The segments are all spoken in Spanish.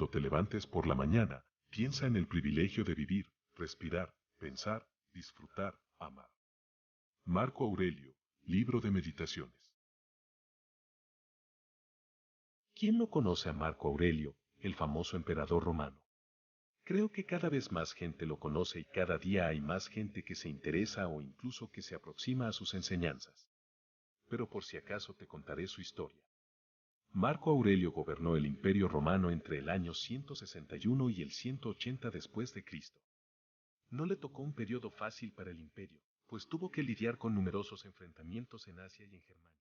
cuando te levantes por la mañana, piensa en el privilegio de vivir, respirar, pensar, disfrutar, amar. Marco Aurelio, Libro de Meditaciones. ¿Quién no conoce a Marco Aurelio, el famoso emperador romano? Creo que cada vez más gente lo conoce y cada día hay más gente que se interesa o incluso que se aproxima a sus enseñanzas. Pero por si acaso te contaré su historia. Marco Aurelio gobernó el Imperio Romano entre el año 161 y el 180 después de Cristo. No le tocó un periodo fácil para el imperio, pues tuvo que lidiar con numerosos enfrentamientos en Asia y en Germania.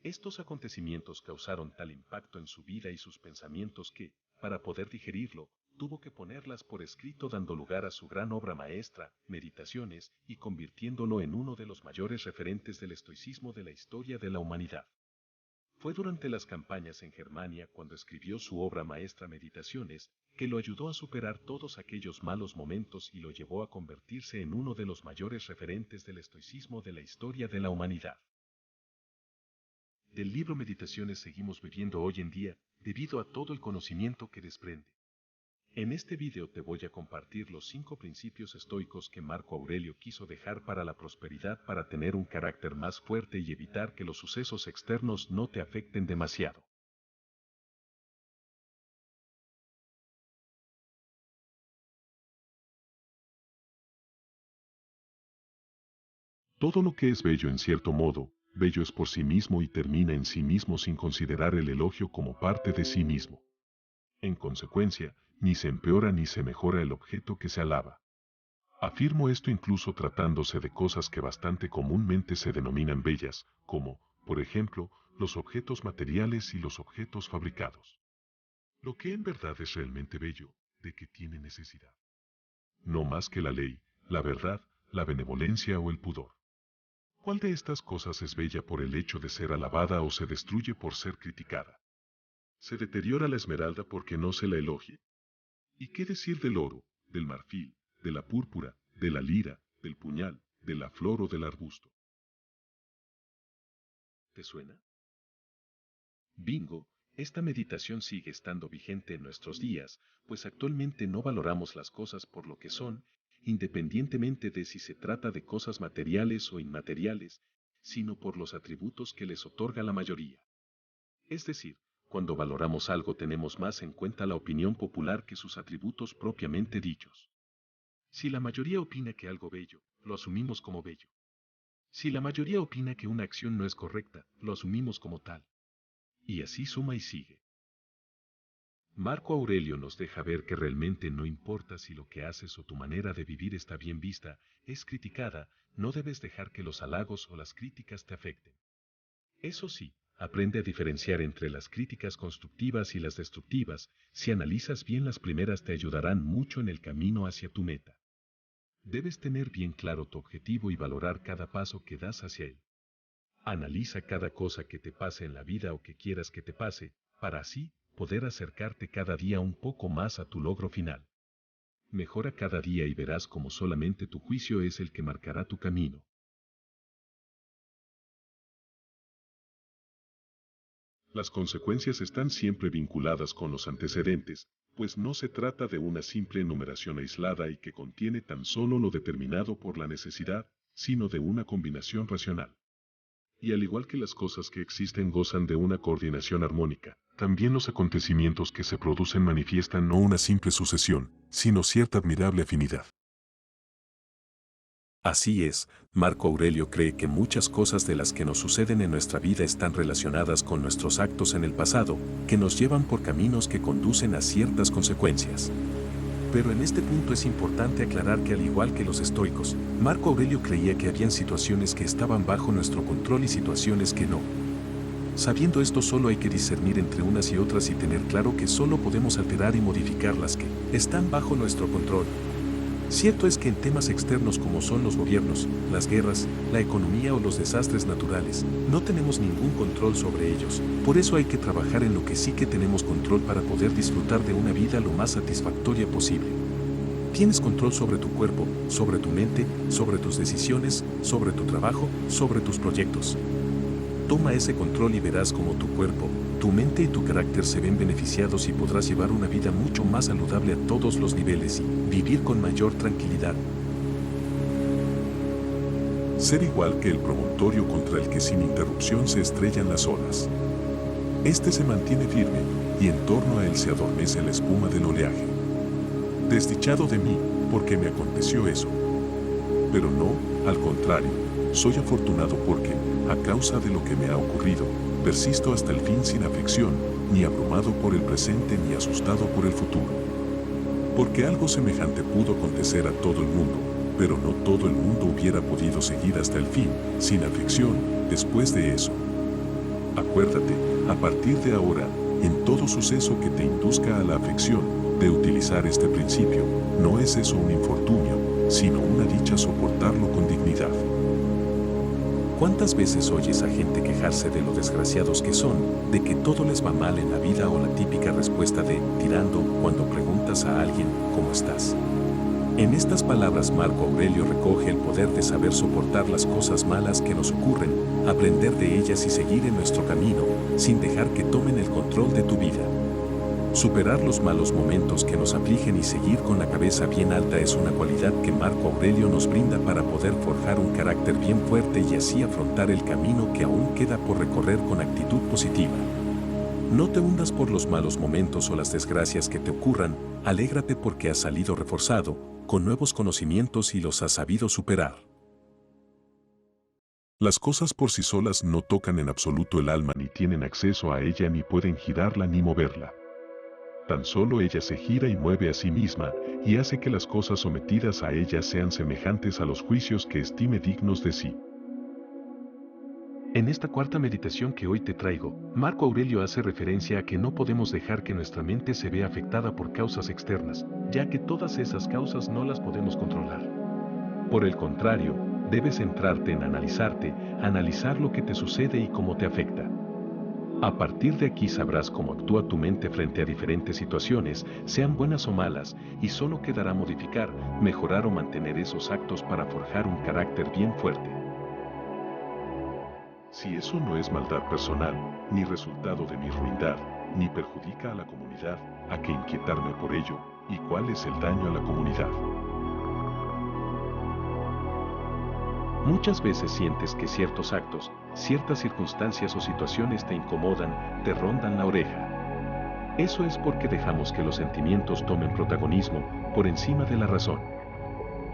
Estos acontecimientos causaron tal impacto en su vida y sus pensamientos que, para poder digerirlo, tuvo que ponerlas por escrito dando lugar a su gran obra maestra, Meditaciones, y convirtiéndolo en uno de los mayores referentes del estoicismo de la historia de la humanidad. Fue durante las campañas en Germania cuando escribió su obra maestra Meditaciones, que lo ayudó a superar todos aquellos malos momentos y lo llevó a convertirse en uno de los mayores referentes del estoicismo de la historia de la humanidad. Del libro Meditaciones seguimos viviendo hoy en día, debido a todo el conocimiento que desprende. En este video te voy a compartir los 5 principios estoicos que Marco Aurelio quiso dejar para la prosperidad para tener un carácter más fuerte y evitar que los sucesos externos no te afecten demasiado. Todo lo que es bello en cierto modo, bello es por sí mismo y termina en sí mismo sin considerar el elogio como parte de sí mismo. En consecuencia, ni se empeora ni se mejora el objeto que se alaba. Afirmo esto incluso tratándose de cosas que bastante comúnmente se denominan bellas, como, por ejemplo, los objetos materiales y los objetos fabricados. Lo que en verdad es realmente bello, ¿de qué tiene necesidad? No más que la ley, la verdad, la benevolencia o el pudor. ¿Cuál de estas cosas es bella por el hecho de ser alabada o se destruye por ser criticada? ¿Se deteriora la esmeralda porque no se la elogie? ¿Y qué decir del oro, del marfil, de la púrpura, de la lira, del puñal, de la flor o del arbusto? ¿Te suena? Bingo, esta meditación sigue estando vigente en nuestros días, pues actualmente no valoramos las cosas por lo que son, independientemente de si se trata de cosas materiales o inmateriales, sino por los atributos que les otorga la mayoría. Es decir, cuando valoramos algo tenemos más en cuenta la opinión popular que sus atributos propiamente dichos. Si la mayoría opina que algo bello, lo asumimos como bello. Si la mayoría opina que una acción no es correcta, lo asumimos como tal. Y así suma y sigue. Marco Aurelio nos deja ver que realmente no importa si lo que haces o tu manera de vivir está bien vista, es criticada, no debes dejar que los halagos o las críticas te afecten. Eso sí, aprende a diferenciar entre las críticas constructivas y las destructivas, si analizas bien las primeras te ayudarán mucho en el camino hacia tu meta. Debes tener bien claro tu objetivo y valorar cada paso que das hacia él. Analiza cada cosa que te pase en la vida o que quieras que te pase, para así poder acercarte cada día un poco más a tu logro final. Mejora cada día y verás cómo solamente tu juicio es el que marcará tu camino. Las consecuencias están siempre vinculadas con los antecedentes, pues no se trata de una simple enumeración aislada y que contiene tan solo lo determinado por la necesidad, sino de una combinación racional. Y al igual que las cosas que existen gozan de una coordinación armónica, también los acontecimientos que se producen manifiestan no una simple sucesión, sino cierta admirable afinidad. Así es, Marco Aurelio cree que muchas cosas de las que nos suceden en nuestra vida están relacionadas con nuestros actos en el pasado, que nos llevan por caminos que conducen a ciertas consecuencias. Pero en este punto es importante aclarar que al igual que los estoicos, Marco Aurelio creía que habían situaciones que estaban bajo nuestro control y situaciones que no. Sabiendo esto, solo hay que discernir entre unas y otras y tener claro que solo podemos alterar y modificar las que están bajo nuestro control. Cierto es que en temas externos como son los gobiernos, las guerras, la economía o los desastres naturales, no tenemos ningún control sobre ellos. Por eso hay que trabajar en lo que sí que tenemos control para poder disfrutar de una vida lo más satisfactoria posible. Tienes control sobre tu cuerpo, sobre tu mente, sobre tus decisiones, sobre tu trabajo, sobre tus proyectos. Toma ese control y verás cómo tu cuerpo, Tu mente y tu carácter se ven beneficiados y podrás llevar una vida mucho más saludable a todos los niveles y vivir con mayor tranquilidad. Ser igual que el promontorio contra el que sin interrupción se estrellan las olas. Este se mantiene firme y en torno a él se adormece la espuma del oleaje. Desdichado de mí, porque me aconteció eso. Pero no, al contrario, soy afortunado porque, a causa de lo que me ha ocurrido, persisto hasta el fin sin aflicción, ni abrumado por el presente ni asustado por el futuro. Porque algo semejante pudo acontecer a todo el mundo, pero no todo el mundo hubiera podido seguir hasta el fin, sin aflicción, después de eso. Acuérdate, a partir de ahora, en todo suceso que te induzca a la aflicción, de utilizar este principio, no es eso un infortunio, sino una dicha soportarlo con dignidad. ¿Cuántas veces oyes a gente quejarse de lo desgraciados que son, de que todo les va mal en la vida o la típica respuesta de tirando cuando preguntas a alguien ¿cómo estás? En estas palabras Marco Aurelio recoge el poder de saber soportar las cosas malas que nos ocurren, aprender de ellas y seguir en nuestro camino, sin dejar que tomen el control de tu vida. Superar los malos momentos que nos afligen y seguir con la cabeza bien alta es una cualidad que Marco Aurelio nos brinda para poder forjar un carácter bien fuerte y así afrontar el camino que aún queda por recorrer con actitud positiva. No te hundas por los malos momentos o las desgracias que te ocurran, alégrate porque has salido reforzado, con nuevos conocimientos y los has sabido superar. Las cosas por sí solas no tocan en absoluto el alma ni tienen acceso a ella ni pueden girarla ni moverla. Tan solo ella se gira y mueve a sí misma, y hace que las cosas sometidas a ella sean semejantes a los juicios que estime dignos de sí. En esta cuarta meditación que hoy te traigo, Marco Aurelio hace referencia a que no podemos dejar que nuestra mente se vea afectada por causas externas, ya que todas esas causas no las podemos controlar. Por el contrario, debes centrarte en analizarte, analizar lo que te sucede y cómo te afecta. A partir de aquí sabrás cómo actúa tu mente frente a diferentes situaciones, sean buenas o malas, y solo quedará modificar, mejorar o mantener esos actos para forjar un carácter bien fuerte. Si eso no es maldad personal, ni resultado de mi ruindad, ni perjudica a la comunidad, ¿a qué inquietarme por ello? ¿Y cuál es el daño a la comunidad? Muchas veces sientes que ciertos actos, ciertas circunstancias o situaciones te incomodan, te rondan la oreja. Eso es porque dejamos que los sentimientos tomen protagonismo por encima de la razón.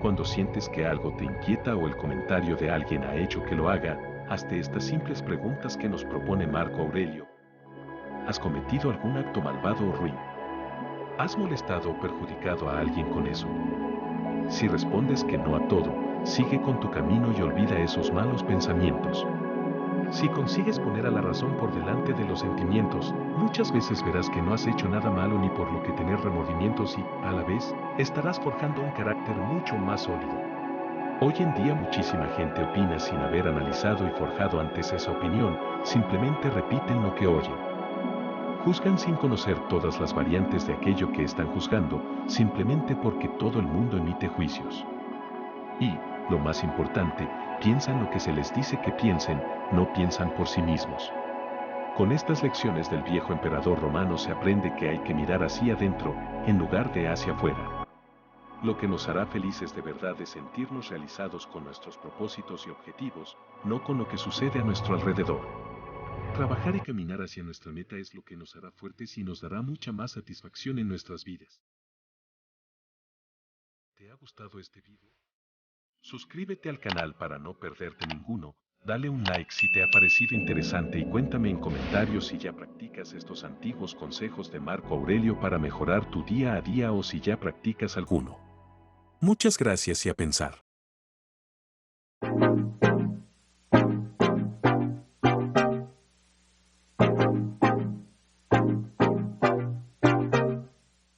Cuando sientes que algo te inquieta o el comentario de alguien ha hecho que lo haga, hazte estas simples preguntas que nos propone Marco Aurelio. ¿Has cometido algún acto malvado o ruin? ¿Has molestado o perjudicado a alguien con eso? Si respondes que no a todo, sigue con tu camino y olvida esos malos pensamientos. Si consigues poner a la razón por delante de los sentimientos, muchas veces verás que no has hecho nada malo ni por lo que tener remordimientos y, a la vez, estarás forjando un carácter mucho más sólido. Hoy en día muchísima gente opina sin haber analizado y forjado antes esa opinión, simplemente repiten lo que oyen. Juzgan sin conocer todas las variantes de aquello que están juzgando, simplemente porque todo el mundo emite juicios. Y, lo más importante, piensan lo que se les dice que piensen, no piensan por sí mismos. Con estas lecciones del viejo emperador romano se aprende que hay que mirar hacia adentro, en lugar de hacia afuera. Lo que nos hará felices de verdad es sentirnos realizados con nuestros propósitos y objetivos, no con lo que sucede a nuestro alrededor. Trabajar y caminar hacia nuestra meta es lo que nos hará fuertes y nos dará mucha más satisfacción en nuestras vidas. ¿Te ha gustado este video? Suscríbete al canal para no perderte ninguno, dale un like si te ha parecido interesante y cuéntame en comentarios si ya practicas estos antiguos consejos de Marco Aurelio para mejorar tu día a día o si ya practicas alguno. Muchas gracias y a pensar.